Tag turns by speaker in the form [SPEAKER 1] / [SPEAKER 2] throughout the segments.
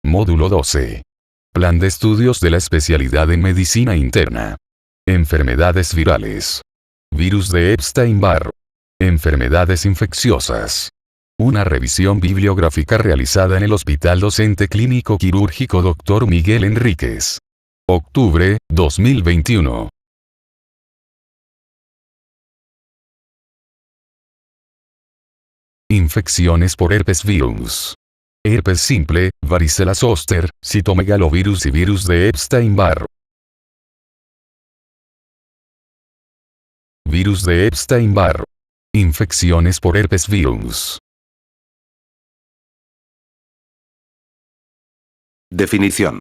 [SPEAKER 1] Módulo 12. Plan de estudios de la especialidad en medicina interna. Enfermedades virales. Virus de Epstein-Barr. Enfermedades infecciosas. Una revisión bibliográfica realizada en el Hospital Docente Clínico Quirúrgico Dr. Miguel Enríquez. Octubre, 2021. Infecciones por herpes virus. Herpes simple, varicela zoster, citomegalovirus y virus de Epstein-Barr. Virus de Epstein-Barr. Infecciones por herpes virus.
[SPEAKER 2] Definición.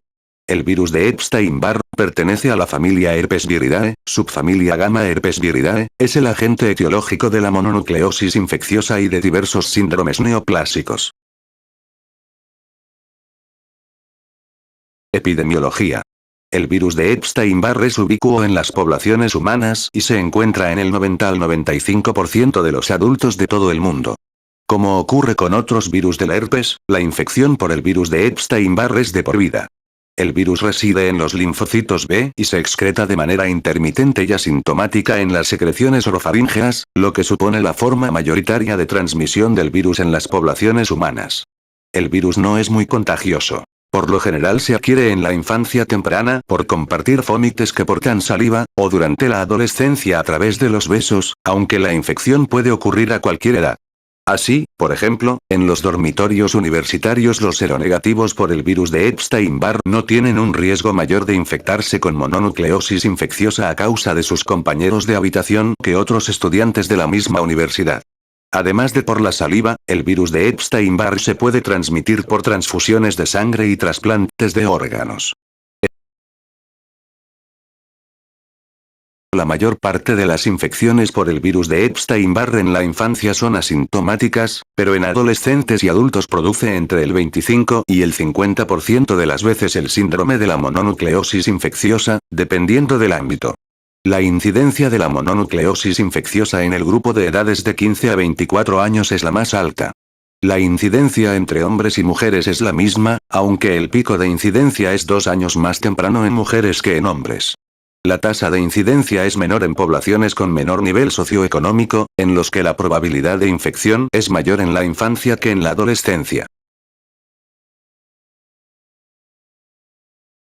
[SPEAKER 2] El virus de Epstein-Barr pertenece a la familia Herpesviridae, subfamilia Gamma Herpesviridae, es el agente etiológico de la mononucleosis infecciosa y de diversos síndromes neoplásicos. Epidemiología. El virus de Epstein-Barr es ubicuo en las poblaciones humanas y se encuentra en el 90 al 95% de los adultos de todo el mundo. Como ocurre con otros virus del herpes, la infección por el virus de Epstein-Barr es de por vida. El virus reside en los linfocitos B y se excreta de manera intermitente y asintomática en las secreciones orofaríngeas, lo que supone la forma mayoritaria de transmisión del virus en las poblaciones humanas. El virus no es muy contagioso. Por lo general se adquiere en la infancia temprana por compartir fomites que portan saliva, o durante la adolescencia a través de los besos, aunque la infección puede ocurrir a cualquier edad. Así, por ejemplo, en los dormitorios universitarios los seronegativos por el virus de Epstein-Barr no tienen un riesgo mayor de infectarse con mononucleosis infecciosa a causa de sus compañeros de habitación que otros estudiantes de la misma universidad. Además de por la saliva, el virus de Epstein-Barr se puede transmitir por transfusiones de sangre y trasplantes de órganos. La mayor parte de las infecciones por el virus de Epstein-Barr en la infancia son asintomáticas, pero en adolescentes y adultos produce entre el 25 y el 50% de las veces el síndrome de la mononucleosis infecciosa, dependiendo del ámbito. La incidencia de la mononucleosis infecciosa en el grupo de edades de 15 a 24 años es la más alta. La incidencia entre hombres y mujeres es la misma, aunque el pico de incidencia es 2 años más temprano en mujeres que en hombres. La tasa de incidencia es menor en poblaciones con menor nivel socioeconómico, en los que la probabilidad de infección es mayor en la infancia que en la adolescencia.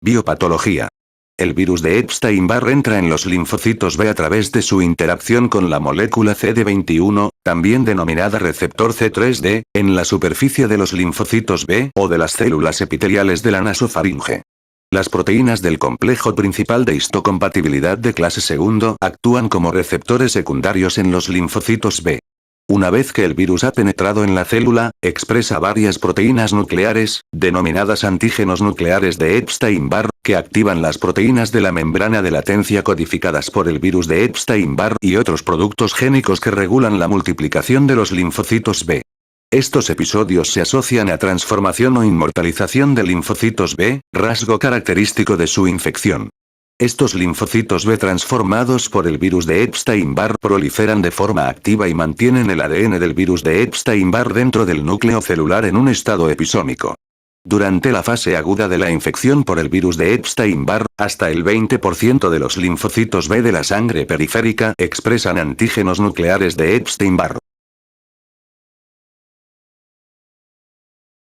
[SPEAKER 2] Biopatología. El virus de Epstein-Barr entra en los linfocitos B a través de su interacción con la molécula CD21, también denominada receptor C3d, en la superficie de los linfocitos B o de las células epiteliales de la nasofaringe. Las proteínas del complejo principal de histocompatibilidad de clase segundo actúan como receptores secundarios en los linfocitos B. Una vez que el virus ha penetrado en la célula, expresa varias proteínas nucleares, denominadas antígenos nucleares de Epstein-Barr, que activan las proteínas de la membrana de latencia codificadas por el virus de Epstein-Barr y otros productos génicos que regulan la multiplicación de los linfocitos B. Estos episodios se asocian a transformación o inmortalización de linfocitos B, rasgo característico de su infección. Estos linfocitos B transformados por el virus de Epstein-Barr proliferan de forma activa y mantienen el ADN del virus de Epstein-Barr dentro del núcleo celular en un estado episómico. Durante la fase aguda de la infección por el virus de Epstein-Barr, hasta el 20% de los linfocitos B de la sangre periférica expresan antígenos nucleares de Epstein-Barr.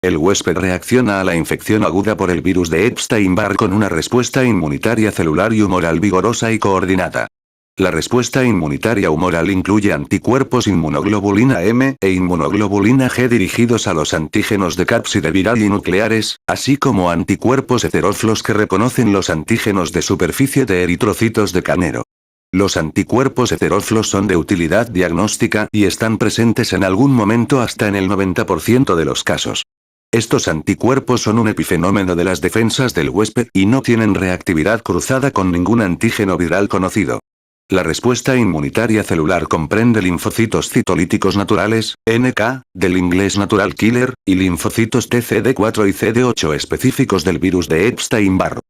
[SPEAKER 2] El huésped reacciona a la infección aguda por el virus de Epstein-Barr con una respuesta inmunitaria celular y humoral vigorosa y coordinada. La respuesta inmunitaria humoral incluye anticuerpos inmunoglobulina M e inmunoglobulina G dirigidos a los antígenos de cápside viral y nucleares, así como anticuerpos heterófilos que reconocen los antígenos de superficie de eritrocitos de Canero. Los anticuerpos heterófilos son de utilidad diagnóstica y están presentes en algún momento hasta en el 90% de los casos. Estos anticuerpos son un epifenómeno de las defensas del huésped y no tienen reactividad cruzada con ningún antígeno viral conocido. La respuesta inmunitaria celular comprende linfocitos citolíticos naturales, NK, del inglés natural killer, y linfocitos TCD4 y CD8 específicos del virus de Epstein-Barr.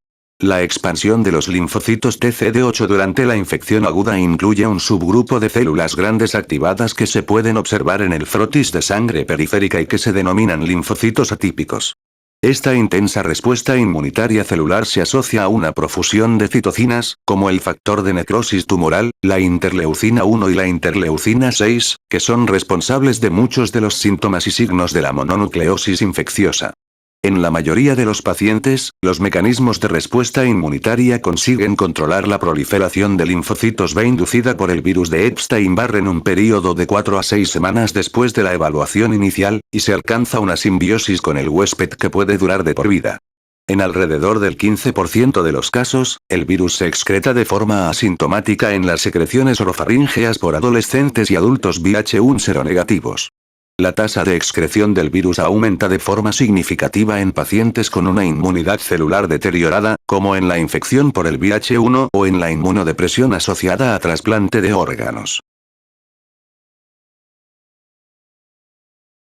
[SPEAKER 2] La expansión de los linfocitos TCD8 durante la infección aguda incluye un subgrupo de células grandes activadas que se pueden observar en el frotis de sangre periférica y que se denominan linfocitos atípicos. Esta intensa respuesta inmunitaria celular se asocia a una profusión de citocinas, como el factor de necrosis tumoral, la interleucina 1 y la interleucina 6, que son responsables de muchos de los síntomas y signos de la mononucleosis infecciosa. En la mayoría de los pacientes, los mecanismos de respuesta inmunitaria consiguen controlar la proliferación de linfocitos B inducida por el virus de Epstein-Barr en un período de 4 a 6 semanas después de la evaluación inicial, y se alcanza una simbiosis con el huésped que puede durar de por vida. En alrededor del 15% de los casos, el virus se excreta de forma asintomática en las secreciones orofaríngeas por adolescentes y adultos Vh1 seronegativos. La tasa de excreción del virus aumenta de forma significativa en pacientes con una inmunidad celular deteriorada, como en la infección por el Vh1 o en la inmunodepresión asociada a trasplante de órganos.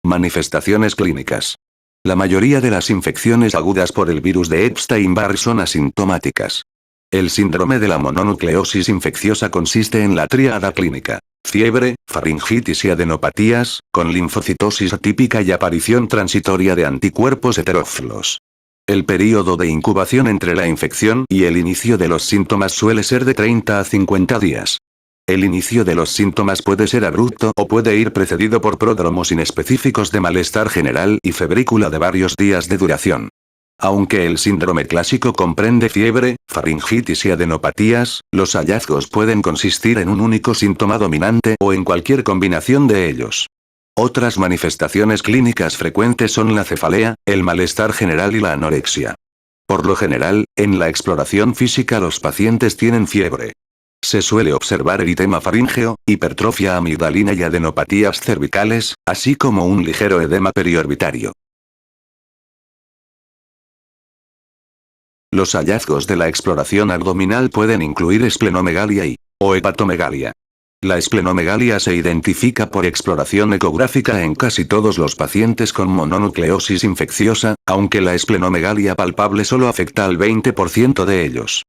[SPEAKER 2] Manifestaciones clínicas. La mayoría de las infecciones agudas por el virus de Epstein-Barr son asintomáticas. El síndrome de la mononucleosis infecciosa consiste en la tríada clínica: fiebre, faringitis y adenopatías, con linfocitosis atípica y aparición transitoria de anticuerpos heterófilos. El período de incubación entre la infección y el inicio de los síntomas suele ser de 30 a 50 días. El inicio de los síntomas puede ser abrupto o puede ir precedido por pródromos inespecíficos de malestar general y febrícula de varios días de duración. Aunque el síndrome clásico comprende fiebre, faringitis y adenopatías, los hallazgos pueden consistir en un único síntoma dominante o en cualquier combinación de ellos. Otras manifestaciones clínicas frecuentes son la cefalea, el malestar general y la anorexia. Por lo general, en la exploración física los pacientes tienen fiebre. Se suele observar eritema faríngeo, hipertrofia amigdalina y adenopatías cervicales, así como un ligero edema periorbitario. Los hallazgos de la exploración abdominal pueden incluir esplenomegalia o hepatomegalia. La esplenomegalia se identifica por exploración ecográfica en casi todos los pacientes con mononucleosis infecciosa, aunque la esplenomegalia palpable solo afecta al 20% de ellos.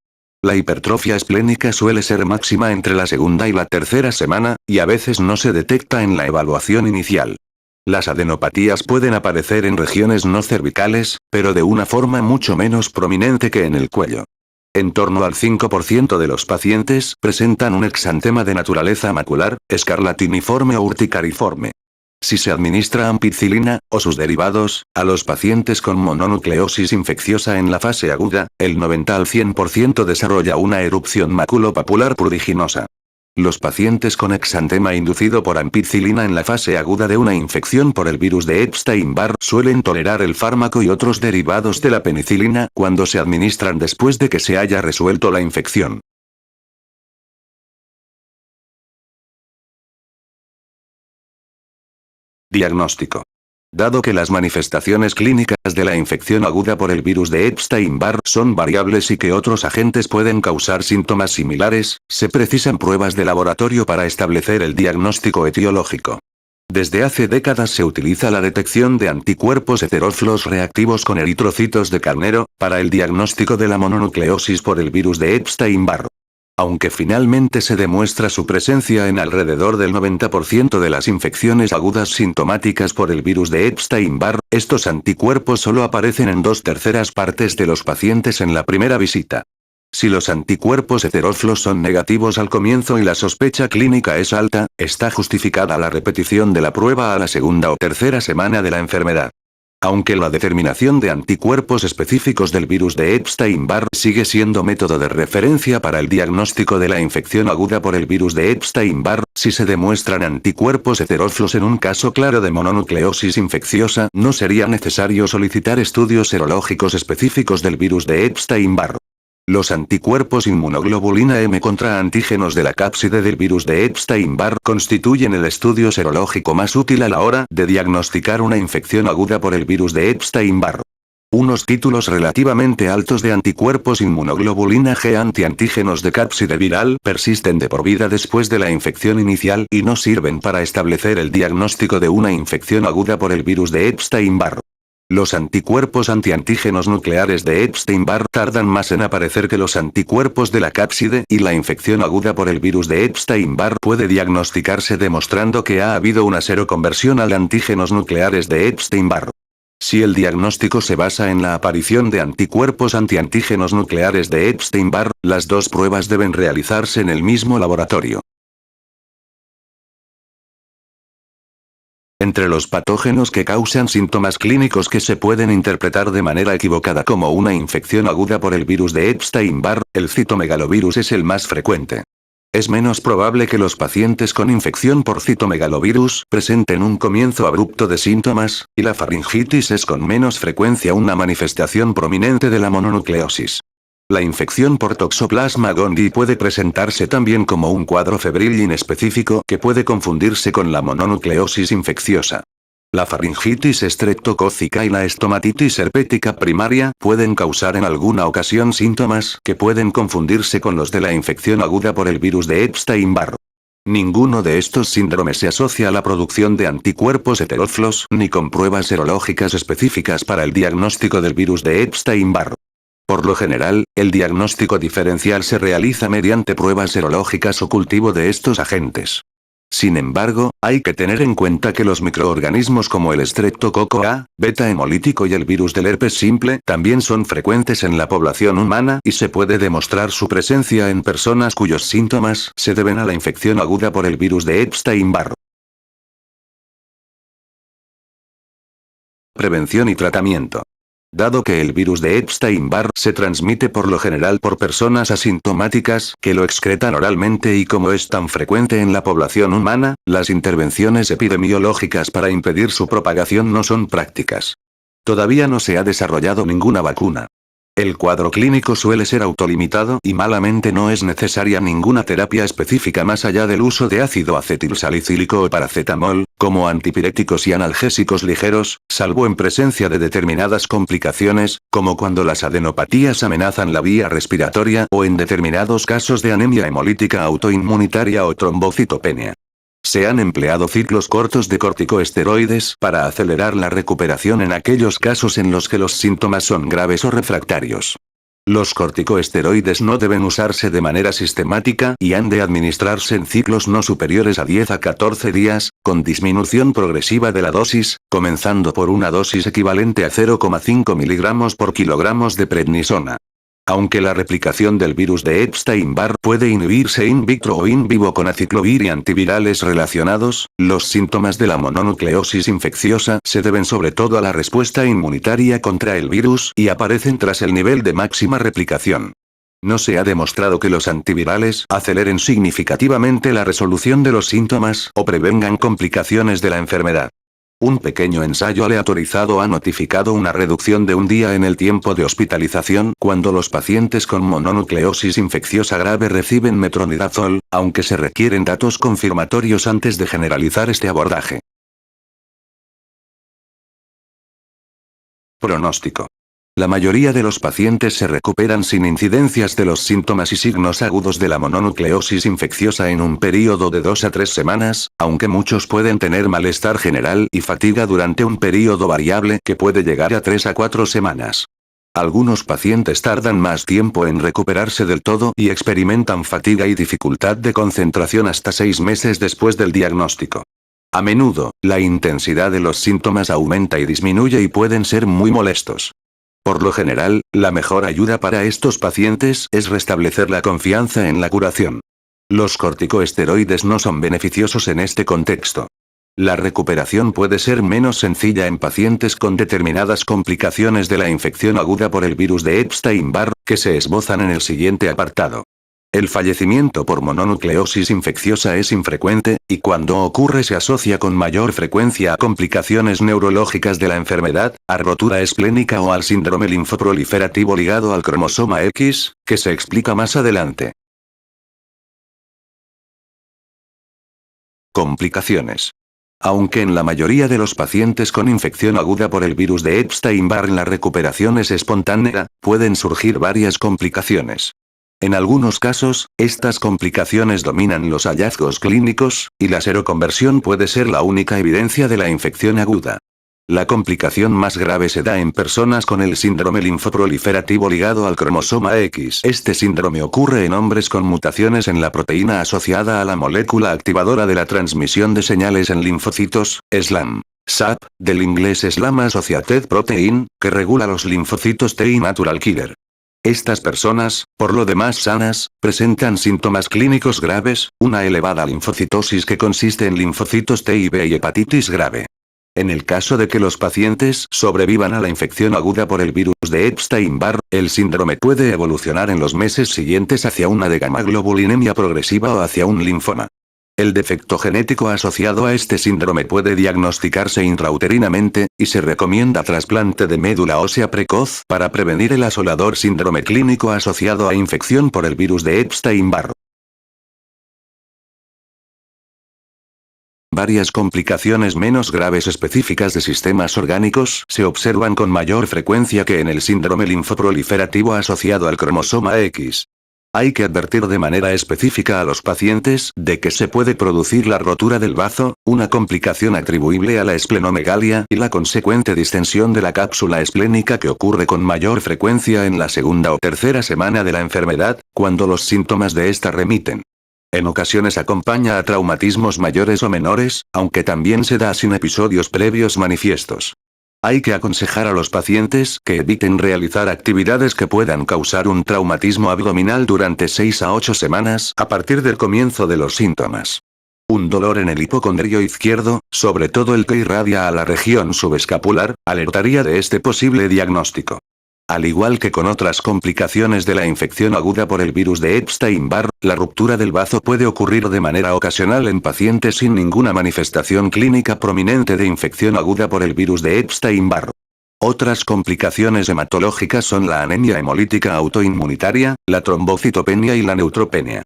[SPEAKER 2] La hipertrofia esplénica suele ser máxima entre la segunda y la tercera semana, y a veces no se detecta en la evaluación inicial. Las adenopatías pueden aparecer en regiones no cervicales, pero de una forma mucho menos prominente que en el cuello. En torno al 5% de los pacientes presentan un exantema de naturaleza macular, escarlatiniforme o urticariforme. Si se administra ampicilina, o sus derivados, a los pacientes con mononucleosis infecciosa en la fase aguda, el 90 al 100% desarrolla una erupción maculopapular pruriginosa. Los pacientes con exantema inducido por ampicilina en la fase aguda de una infección por el virus de Epstein-Barr suelen tolerar el fármaco y otros derivados de la penicilina cuando se administran después de que se haya resuelto la infección. Diagnóstico. Dado que las manifestaciones clínicas de la infección aguda por el virus de Epstein-Barr son variables y que otros agentes pueden causar síntomas similares, se precisan pruebas de laboratorio para establecer el diagnóstico etiológico. Desde hace décadas se utiliza la detección de anticuerpos heterófilos reactivos con eritrocitos de carnero, para el diagnóstico de la mononucleosis por el virus de Epstein-Barr. Aunque finalmente se demuestra su presencia en alrededor del 90% de las infecciones agudas sintomáticas por el virus de Epstein-Barr, estos anticuerpos solo aparecen en 2/3 partes de los pacientes en la primera visita. Si los anticuerpos heterófilos son negativos al comienzo y la sospecha clínica es alta, está justificada la repetición de la prueba a la segunda o tercera semana de la enfermedad. Aunque la determinación de anticuerpos específicos del virus de Epstein-Barr sigue siendo método de referencia para el diagnóstico de la infección aguda por el virus de Epstein-Barr, si se demuestran anticuerpos heterófilos en un caso claro de mononucleosis infecciosa, no sería necesario solicitar estudios serológicos específicos del virus de Epstein-Barr. Los anticuerpos inmunoglobulina M contra antígenos de la cápside del virus de Epstein-Barr constituyen el estudio serológico más útil a la hora de diagnosticar una infección aguda por el virus de Epstein-Barr. Unos títulos relativamente altos de anticuerpos inmunoglobulina G antiantígenos de cápside viral persisten de por vida después de la infección inicial y no sirven para establecer el diagnóstico de una infección aguda por el virus de Epstein-Barr. Los anticuerpos antiantígenos nucleares de Epstein-Barr tardan más en aparecer que los anticuerpos de la cápside y la infección aguda por el virus de Epstein-Barr puede diagnosticarse demostrando que ha habido una seroconversión al antígenos nucleares de Epstein-Barr. Si el diagnóstico se basa en la aparición de anticuerpos antiantígenos nucleares de Epstein-Barr, las dos pruebas deben realizarse en el mismo laboratorio. Entre los patógenos que causan síntomas clínicos que se pueden interpretar de manera equivocada como una infección aguda por el virus de Epstein-Barr, el citomegalovirus es el más frecuente. Es menos probable que los pacientes con infección por citomegalovirus presenten un comienzo abrupto de síntomas, y la faringitis es con menos frecuencia una manifestación prominente de la mononucleosis. La infección por Toxoplasma gondii puede presentarse también como un cuadro febril inespecífico que puede confundirse con la mononucleosis infecciosa. La faringitis estreptocócica y la estomatitis herpética primaria pueden causar en alguna ocasión síntomas que pueden confundirse con los de la infección aguda por el virus de Epstein-Barr. Ninguno de estos síndromes se asocia a la producción de anticuerpos heterófilos ni con pruebas serológicas específicas para el diagnóstico del virus de Epstein-Barr. Por lo general, el diagnóstico diferencial se realiza mediante pruebas serológicas o cultivo de estos agentes. Sin embargo, hay que tener en cuenta que los microorganismos como el estreptococo A, beta hemolítico y el virus del herpes simple también son frecuentes en la población humana y se puede demostrar su presencia en personas cuyos síntomas se deben a la infección aguda por el virus de Epstein-Barr. Prevención y tratamiento. Dado que el virus de Epstein-Barr se transmite por lo general por personas asintomáticas que lo excretan oralmente y como es tan frecuente en la población humana, las intervenciones epidemiológicas para impedir su propagación no son prácticas. Todavía no se ha desarrollado ninguna vacuna. El cuadro clínico suele ser autolimitado y malamente no es necesaria ninguna terapia específica más allá del uso de ácido acetilsalicílico o paracetamol, como antipiréticos y analgésicos ligeros, salvo en presencia de determinadas complicaciones, como cuando las adenopatías amenazan la vía respiratoria o en determinados casos de anemia hemolítica autoinmunitaria o trombocitopenia. Se han empleado ciclos cortos de corticoesteroides para acelerar la recuperación en aquellos casos en los que los síntomas son graves o refractarios. Los corticoesteroides no deben usarse de manera sistemática y han de administrarse en ciclos no superiores a 10 a 14 días, con disminución progresiva de la dosis, comenzando por una dosis equivalente a 0,5 mg por kilogramos de prednisona. Aunque la replicación del virus de Epstein-Barr puede inhibirse in vitro o in vivo con aciclovir y antivirales relacionados, los síntomas de la mononucleosis infecciosa se deben sobre todo a la respuesta inmunitaria contra el virus y aparecen tras el nivel de máxima replicación. No se ha demostrado que los antivirales aceleren significativamente la resolución de los síntomas o prevengan complicaciones de la enfermedad. Un pequeño ensayo aleatorizado ha notificado una reducción de un día en el tiempo de hospitalización cuando los pacientes con mononucleosis infecciosa grave reciben metronidazol, aunque se requieren datos confirmatorios antes de generalizar este abordaje. Pronóstico. La mayoría de los pacientes se recuperan sin incidencias de los síntomas y signos agudos de la mononucleosis infecciosa en un período de 2 a 3 semanas, aunque muchos pueden tener malestar general y fatiga durante un período variable que puede llegar a 3 a 4 semanas. Algunos pacientes tardan más tiempo en recuperarse del todo y experimentan fatiga y dificultad de concentración hasta 6 meses después del diagnóstico. A menudo, la intensidad de los síntomas aumenta y disminuye y pueden ser muy molestos. Por lo general, la mejor ayuda para estos pacientes es restablecer la confianza en la curación. Los corticoesteroides no son beneficiosos en este contexto. La recuperación puede ser menos sencilla en pacientes con determinadas complicaciones de la infección aguda por el virus de Epstein-Barr, que se esbozan en el siguiente apartado. El fallecimiento por mononucleosis infecciosa es infrecuente, y cuando ocurre se asocia con mayor frecuencia a complicaciones neurológicas de la enfermedad, a rotura esplénica o al síndrome linfoproliferativo ligado al cromosoma X, que se explica más adelante. Complicaciones. Aunque en la mayoría de los pacientes con infección aguda por el virus de Epstein-Barr la recuperación es espontánea, pueden surgir varias complicaciones. En algunos casos, estas complicaciones dominan los hallazgos clínicos, y la seroconversión puede ser la única evidencia de la infección aguda. La complicación más grave se da en personas con el síndrome linfoproliferativo ligado al cromosoma X. Este síndrome ocurre en hombres con mutaciones en la proteína asociada a la molécula activadora de la transmisión de señales en linfocitos, SLAM. SAP, del inglés Slam Associated Protein, que regula los linfocitos T y Natural Killer. Estas personas, por lo demás sanas, presentan síntomas clínicos graves, una elevada linfocitosis que consiste en linfocitos T y B y hepatitis grave. En el caso de que los pacientes sobrevivan a la infección aguda por el virus de Epstein-Barr, el síndrome puede evolucionar en los meses siguientes hacia una gamaglobulinemia progresiva o hacia un linfoma. El defecto genético asociado a este síndrome puede diagnosticarse intrauterinamente, y se recomienda trasplante de médula ósea precoz para prevenir el asolador síndrome clínico asociado a infección por el virus de Epstein-Barr. Varias complicaciones menos graves específicas de sistemas orgánicos se observan con mayor frecuencia que en el síndrome linfoproliferativo asociado al cromosoma X. Hay que advertir de manera específica a los pacientes de que se puede producir la rotura del bazo, una complicación atribuible a la esplenomegalia y la consecuente distensión de la cápsula esplénica que ocurre con mayor frecuencia en la segunda o tercera semana de la enfermedad, cuando los síntomas de esta remiten. En ocasiones acompaña a traumatismos mayores o menores, aunque también se da sin episodios previos manifiestos. Hay que aconsejar a los pacientes que eviten realizar actividades que puedan causar un traumatismo abdominal durante 6 a 8 semanas a partir del comienzo de los síntomas. Un dolor en el hipocondrio izquierdo, sobre todo el que irradia a la región subescapular, alertaría de este posible diagnóstico. Al igual que con otras complicaciones de la infección aguda por el virus de Epstein-Barr, la ruptura del bazo puede ocurrir de manera ocasional en pacientes sin ninguna manifestación clínica prominente de infección aguda por el virus de Epstein-Barr. Otras complicaciones hematológicas son la anemia hemolítica autoinmunitaria, la trombocitopenia y la neutropenia.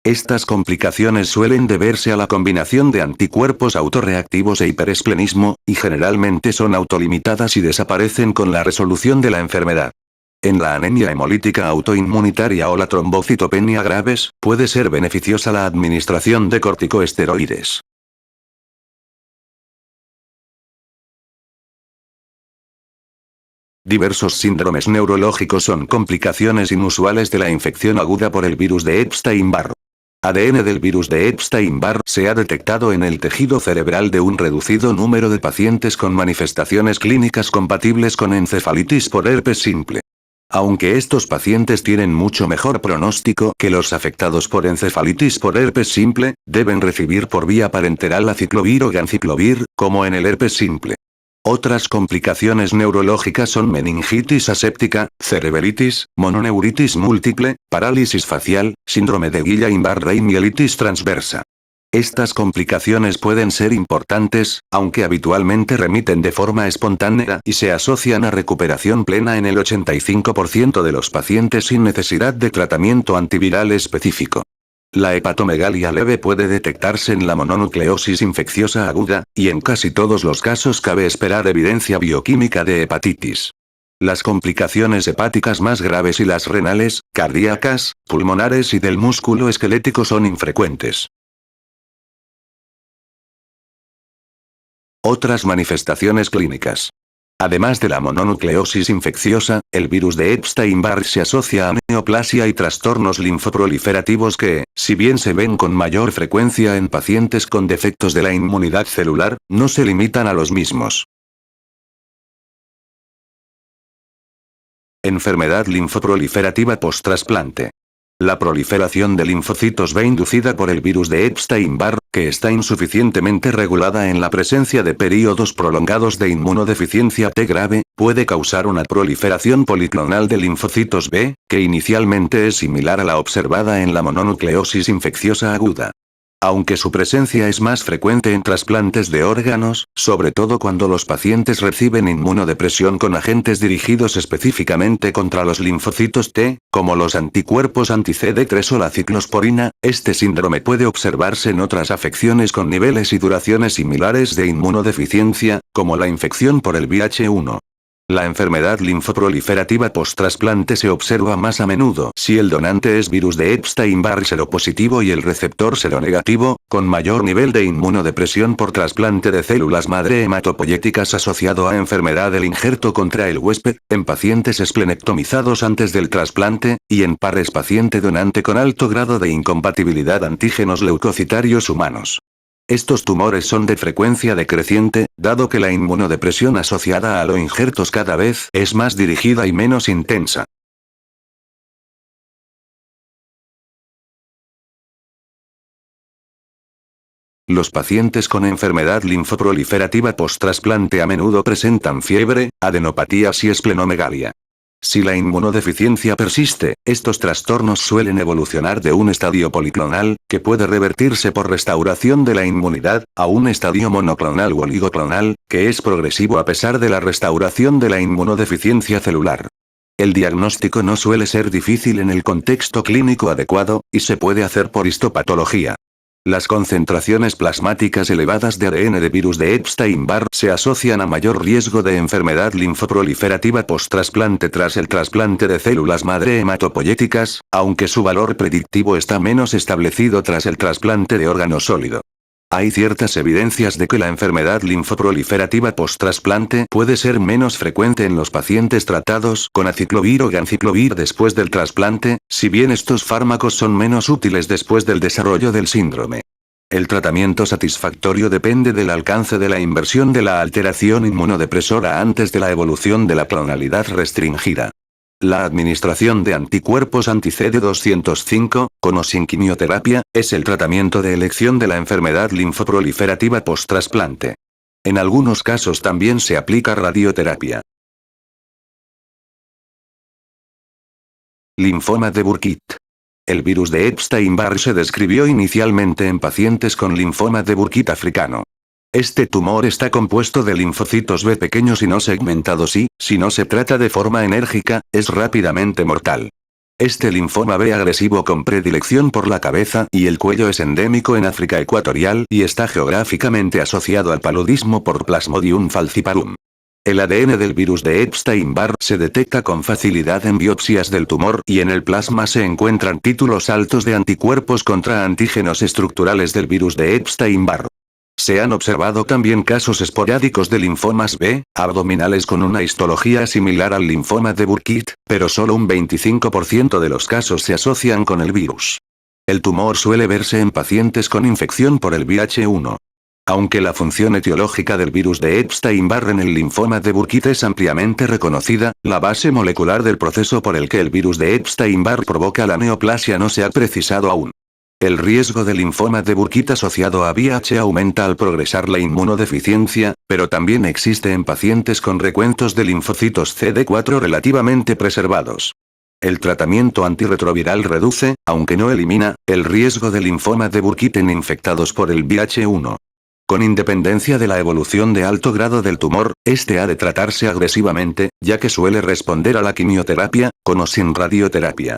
[SPEAKER 2] Estas complicaciones suelen deberse a la combinación de anticuerpos autorreactivos e hiperesplenismo, y generalmente son autolimitadas y desaparecen con la resolución de la enfermedad. En la anemia hemolítica autoinmunitaria o la trombocitopenia graves, puede ser beneficiosa la administración de corticoesteroides. Diversos síndromes neurológicos son complicaciones inusuales de la infección aguda por el virus de Epstein-Barr. ADN del virus de Epstein-Barr se ha detectado en el tejido cerebral de un reducido número de pacientes con manifestaciones clínicas compatibles con encefalitis por herpes simple. Aunque estos pacientes tienen mucho mejor pronóstico que los afectados por encefalitis por herpes simple, deben recibir por vía parenteral aciclovir o ganciclovir, como en el herpes simple. Otras complicaciones neurológicas son meningitis aséptica, cerebritis, mononeuritis múltiple, parálisis facial, síndrome de Guillain-Barré y mielitis transversa. Estas complicaciones pueden ser importantes, aunque habitualmente remiten de forma espontánea y se asocian a recuperación plena en el 85% de los pacientes sin necesidad de tratamiento antiviral específico. La hepatomegalia leve puede detectarse en la mononucleosis infecciosa aguda, y en casi todos los casos cabe esperar evidencia bioquímica de hepatitis. Las complicaciones hepáticas más graves y las renales, cardíacas, pulmonares y del músculo esquelético son infrecuentes. Otras manifestaciones clínicas. Además de la mononucleosis infecciosa, el virus de Epstein-Barr se asocia a neoplasia y trastornos linfoproliferativos que, si bien se ven con mayor frecuencia en pacientes con defectos de la inmunidad celular, no se limitan a los mismos. Enfermedad linfoproliferativa post-trasplante. La proliferación de linfocitos B inducida por el virus de Epstein-Barr, que está insuficientemente regulada en la presencia de períodos prolongados de inmunodeficiencia T grave, puede causar una proliferación policlonal de linfocitos B, que inicialmente es similar a la observada en la mononucleosis infecciosa aguda. Aunque su presencia es más frecuente en trasplantes de órganos, sobre todo cuando los pacientes reciben inmunodepresión con agentes dirigidos específicamente contra los linfocitos T, como los anticuerpos anti-CD3 o la ciclosporina, este síndrome puede observarse en otras afecciones con niveles y duraciones similares de inmunodeficiencia, como la infección por el VIH-1. La enfermedad linfoproliferativa post-trasplante se observa más a menudo si el donante es virus de Epstein-Barr seropositivo y el receptor seronegativo, con mayor nivel de inmunodepresión por trasplante de células madre hematopoyéticas asociado a enfermedad del injerto contra el huésped, en pacientes esplenectomizados antes del trasplante, y en pares paciente donante con alto grado de incompatibilidad antígenos leucocitarios humanos. Estos tumores son de frecuencia decreciente, dado que la inmunodepresión asociada a los injertos cada vez es más dirigida y menos intensa. Los pacientes con enfermedad linfoproliferativa post-trasplante a menudo presentan fiebre, adenopatías y esplenomegalia. Si la inmunodeficiencia persiste, estos trastornos suelen evolucionar de un estadio policlonal, que puede revertirse por restauración de la inmunidad, a un estadio monoclonal u oligoclonal, que es progresivo a pesar de la restauración de la inmunodeficiencia celular. El diagnóstico no suele ser difícil en el contexto clínico adecuado, y se puede hacer por histopatología. Las concentraciones plasmáticas elevadas de ADN de virus de Epstein-Barr se asocian a mayor riesgo de enfermedad linfoproliferativa post-trasplante tras el trasplante de células madre hematopoyéticas, aunque su valor predictivo está menos establecido tras el trasplante de órgano sólido. Hay ciertas evidencias de que la enfermedad linfoproliferativa post-trasplante puede ser menos frecuente en los pacientes tratados con aciclovir o ganciclovir después del trasplante, si bien estos fármacos son menos útiles después del desarrollo del síndrome. El tratamiento satisfactorio depende del alcance de la inversión de la alteración inmunodepresora antes de la evolución de la clonalidad restringida. La administración de anticuerpos anti-CD205, con o sin quimioterapia, es el tratamiento de elección de la enfermedad linfoproliferativa post-trasplante. En algunos casos también se aplica radioterapia. Linfoma de Burkitt. El virus de Epstein-Barr se describió inicialmente en pacientes con linfoma de Burkitt africano. Este tumor está compuesto de linfocitos B pequeños y no segmentados y, si no se trata de forma enérgica, es rápidamente mortal. Este linfoma B agresivo con predilección por la cabeza y el cuello es endémico en África ecuatorial y está geográficamente asociado al paludismo por Plasmodium falciparum. El ADN del virus de Epstein-Barr se detecta con facilidad en biopsias del tumor y en el plasma se encuentran títulos altos de anticuerpos contra antígenos estructurales del virus de Epstein-Barr. Se han observado también casos esporádicos de linfomas B, abdominales con una histología similar al linfoma de Burkitt, pero solo un 25% de los casos se asocian con el virus. El tumor suele verse en pacientes con infección por el VIH-1. Aunque la función etiológica del virus de Epstein-Barr en el linfoma de Burkitt es ampliamente reconocida, la base molecular del proceso por el que el virus de Epstein-Barr provoca la neoplasia no se ha precisado aún. El riesgo de linfoma de Burkitt asociado a VIH aumenta al progresar la inmunodeficiencia, pero también existe en pacientes con recuentos de linfocitos CD4 relativamente preservados. El tratamiento antirretroviral reduce, aunque no elimina, el riesgo de linfoma de Burkitt en infectados por el VIH-1. Con independencia de la evolución de alto grado del tumor, este ha de tratarse agresivamente, ya que suele responder a la quimioterapia, con o sin radioterapia.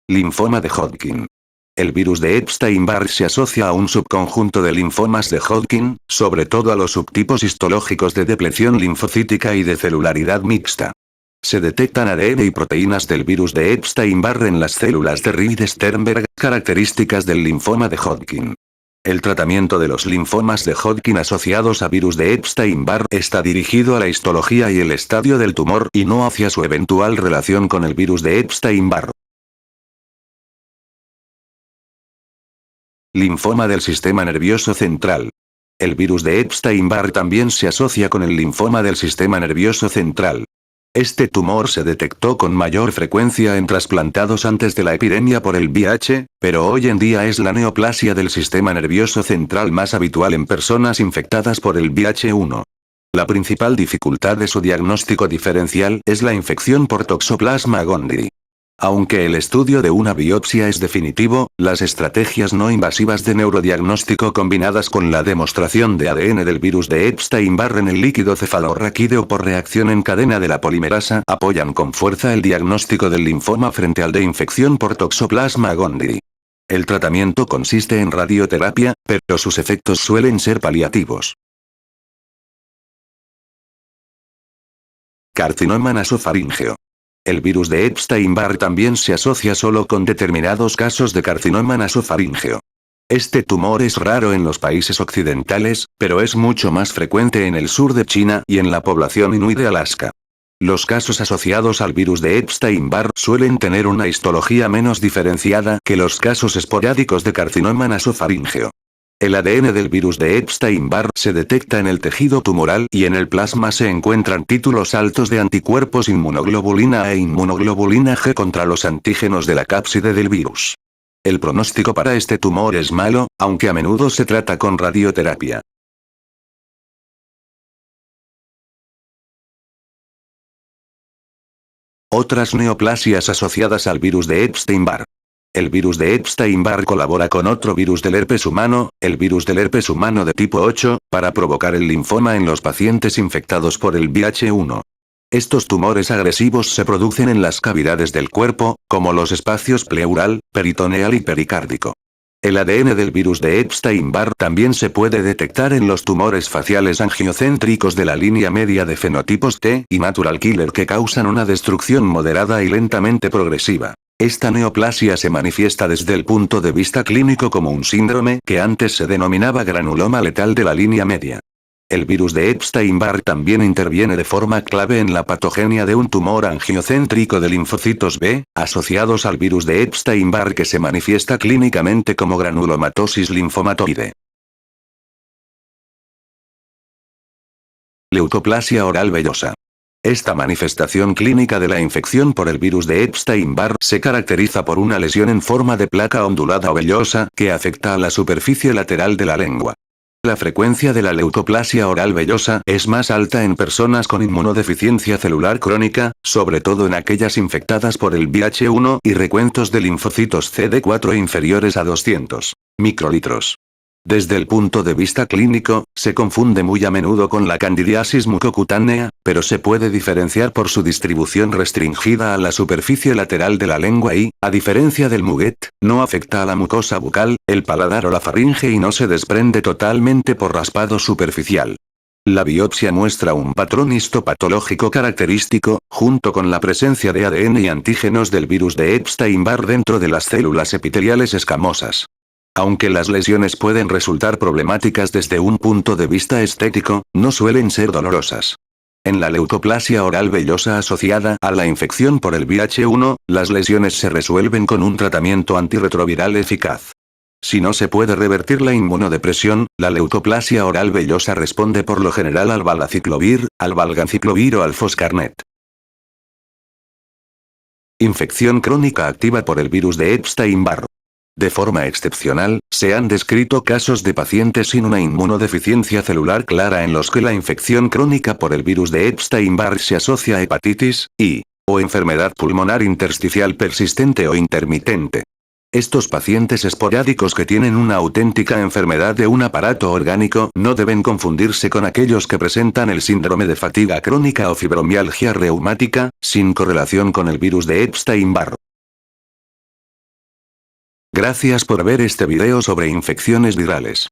[SPEAKER 2] Linfoma de Hodgkin. El virus de Epstein-Barr se asocia a un subconjunto de linfomas de Hodgkin, sobre todo a los subtipos histológicos de depleción linfocítica y de celularidad mixta. Se detectan ADN y proteínas del virus de Epstein-Barr en las células de Reed-Sternberg, características del linfoma de Hodgkin. El tratamiento de los linfomas de Hodgkin asociados a virus de Epstein-Barr está dirigido a la histología y el estadio del tumor y no hacia su eventual relación con el virus de Epstein-Barr. Linfoma del sistema nervioso central. El virus de Epstein-Barr también se asocia con el linfoma del sistema nervioso central. Este tumor se detectó con mayor frecuencia en trasplantados antes de la epidemia por el VIH, pero hoy en día es la neoplasia del sistema nervioso central más habitual en personas infectadas por el VIH-1. La principal dificultad de su diagnóstico diferencial es la infección por Toxoplasma gondii. Aunque el estudio de una biopsia es definitivo, las estrategias no invasivas de neurodiagnóstico combinadas con la demostración de ADN del virus de Epstein-Barr en el líquido cefalorraquídeo por reacción en cadena de la polimerasa apoyan con fuerza el diagnóstico del linfoma frente al de infección por Toxoplasma gondii. El tratamiento consiste en radioterapia, pero sus efectos suelen ser paliativos. Carcinoma nasofaríngeo. El virus de Epstein-Barr también se asocia solo con determinados casos de carcinoma nasofaríngeo. Este tumor es raro en los países occidentales, pero es mucho más frecuente en el sur de China y en la población inuit de Alaska. Los casos asociados al virus de Epstein-Barr suelen tener una histología menos diferenciada que los casos esporádicos de carcinoma nasofaríngeo. El ADN del virus de Epstein-Barr se detecta en el tejido tumoral y en el plasma se encuentran títulos altos de anticuerpos inmunoglobulina A e inmunoglobulina G contra los antígenos de la cápside del virus. El pronóstico para este tumor es malo, aunque a menudo se trata con radioterapia. Otras neoplasias asociadas al virus de Epstein-Barr. El virus de Epstein-Barr colabora con otro virus del herpes humano, el virus del herpes humano de tipo 8, para provocar el linfoma en los pacientes infectados por el VIH-1. Estos tumores agresivos se producen en las cavidades del cuerpo, como los espacios pleural, peritoneal y pericárdico. El ADN del virus de Epstein-Barr también se puede detectar en los tumores faciales angiocéntricos de la línea media de fenotipos T y natural killer que causan una destrucción moderada y lentamente progresiva. Esta neoplasia se manifiesta desde el punto de vista clínico como un síndrome que antes se denominaba granuloma letal de la línea media. El virus de Epstein-Barr también interviene de forma clave en la patogenia de un tumor angiocéntrico de linfocitos B, asociados al virus de Epstein-Barr que se manifiesta clínicamente como granulomatosis linfomatoide. Leucoplasia oral vellosa. Esta manifestación clínica de la infección por el virus de Epstein-Barr se caracteriza por una lesión en forma de placa ondulada o vellosa que afecta a la superficie lateral de la lengua. La frecuencia de la leucoplasia oral vellosa es más alta en personas con inmunodeficiencia celular crónica, sobre todo en aquellas infectadas por el VIH-1 y recuentos de linfocitos CD4 inferiores a 200 microlitros. Desde el punto de vista clínico, se confunde muy a menudo con la candidiasis mucocutánea, pero se puede diferenciar por su distribución restringida a la superficie lateral de la lengua y, a diferencia del muguet, no afecta a la mucosa bucal, el paladar o la faringe y no se desprende totalmente por raspado superficial. La biopsia muestra un patrón histopatológico característico, junto con la presencia de ADN y antígenos del virus de Epstein-Barr dentro de las células epiteliales escamosas. Aunque las lesiones pueden resultar problemáticas desde un punto de vista estético, no suelen ser dolorosas. En la leucoplasia oral vellosa asociada a la infección por el VIH-1, las lesiones se resuelven con un tratamiento antirretroviral eficaz. Si no se puede revertir la inmunodepresión, la leucoplasia oral vellosa responde por lo general al valaciclovir, al valganciclovir o al foscarnet. Infección crónica activa por el virus de Epstein-Barr. De forma excepcional, se han descrito casos de pacientes sin una inmunodeficiencia celular clara en los que la infección crónica por el virus de Epstein-Barr se asocia a hepatitis I, o enfermedad pulmonar intersticial persistente o intermitente. Estos pacientes esporádicos que tienen una auténtica enfermedad de un aparato orgánico no deben confundirse con aquellos que presentan el síndrome de fatiga crónica o fibromialgia reumática, sin correlación con el virus de Epstein-Barr. Gracias por ver este video sobre infecciones virales.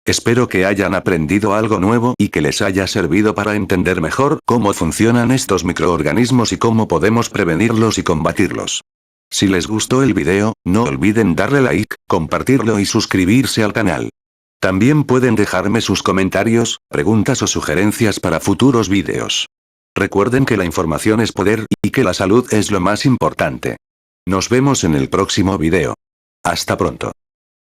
[SPEAKER 2] Espero que hayan aprendido algo nuevo y que les haya servido para entender mejor cómo funcionan estos microorganismos y cómo podemos prevenirlos y combatirlos. Si les gustó el video, no olviden darle like, compartirlo y suscribirse al canal. También pueden dejarme sus comentarios, preguntas o sugerencias para futuros videos. Recuerden que la información es poder, y que la salud es lo más importante. Nos vemos en el próximo video. Hasta pronto.